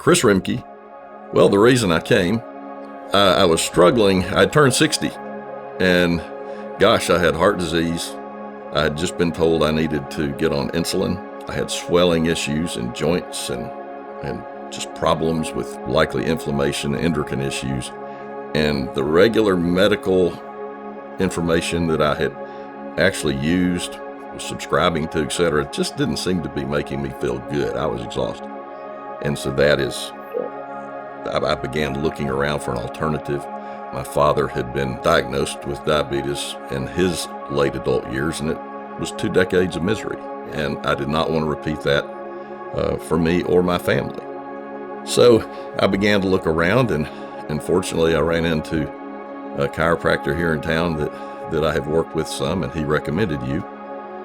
Chris Rimke. Well, the reason I came, I was struggling. I turned 60, and gosh, I had heart disease. I had just been told I needed to get on insulin. I had swelling issues in joints and just problems with likely inflammation, endocrine issues. And the regular medical information that I had actually used, was subscribing to, etc., just didn't seem to be making me feel good. I was exhausted. And so I began looking around for an alternative. My father had been diagnosed with diabetes in his late adult years, and it was 2 decades of misery. And I did not want to repeat that for me or my family. So I began to look around, and fortunately I ran into a chiropractor here in town that I have worked with some, and he recommended you.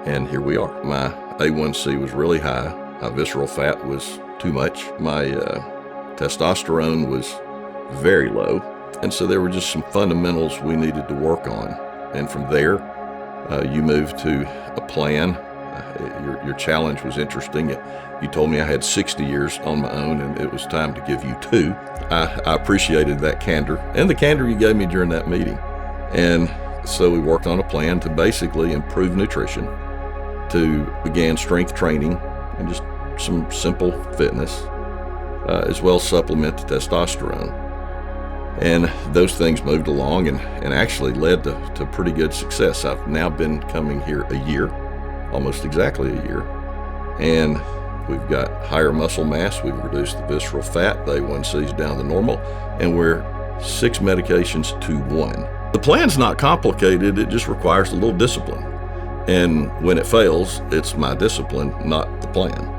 And here we are. My A1C was really high. My visceral fat was too much. My testosterone was very low. And so there were just some fundamentals we needed to work on. And from there, you moved to a plan. Your challenge was interesting. You told me I had 60 years on my own, and it was time to give you 2. I appreciated that candor and the candor you gave me during that meeting. And so we worked on a plan to basically improve nutrition, to begin strength training and just some simple fitness, as well as supplement the testosterone. And those things moved along and actually led to pretty good success. I've now been coming here a year, almost exactly a year, and we've got higher muscle mass. We've reduced the visceral fat, the A1C's down to normal, and we're 6 medications to 1. The plan's not complicated, it just requires a little discipline. And when it fails, it's my discipline, not the plan.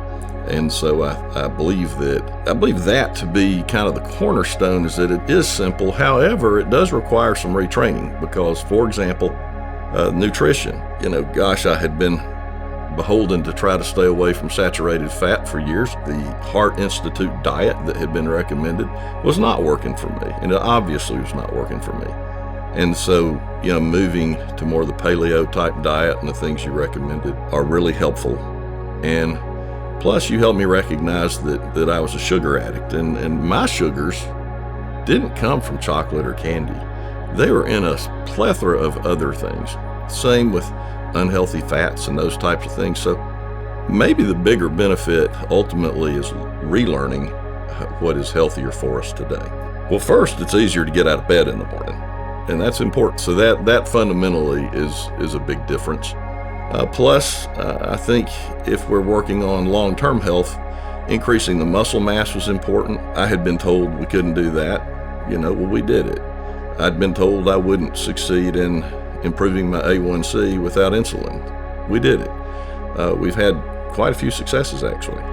And so I believe that to be kind of the cornerstone is that it is simple. However, it does require some retraining because, for example, nutrition. Gosh, I had been beholden to try to stay away from saturated fat for years. The Heart Institute diet that had been recommended was not working for me, and it obviously was not working for me. And so, moving to more of the paleo type diet and the things you recommended are really helpful. And plus, you helped me recognize that I was a sugar addict, and my sugars didn't come from chocolate or candy. They were in a plethora of other things. Same with unhealthy fats and those types of things. So maybe the bigger benefit ultimately is relearning what is healthier for us today. Well, first, it's easier to get out of bed in the morning, and that's important. So that fundamentally is a big difference. Plus, I think if we're working on long-term health, increasing the muscle mass was important. I had been told we couldn't do that. Well, we did it. I'd been told I wouldn't succeed in improving my A1C without insulin. We did it. We've had quite a few successes, actually.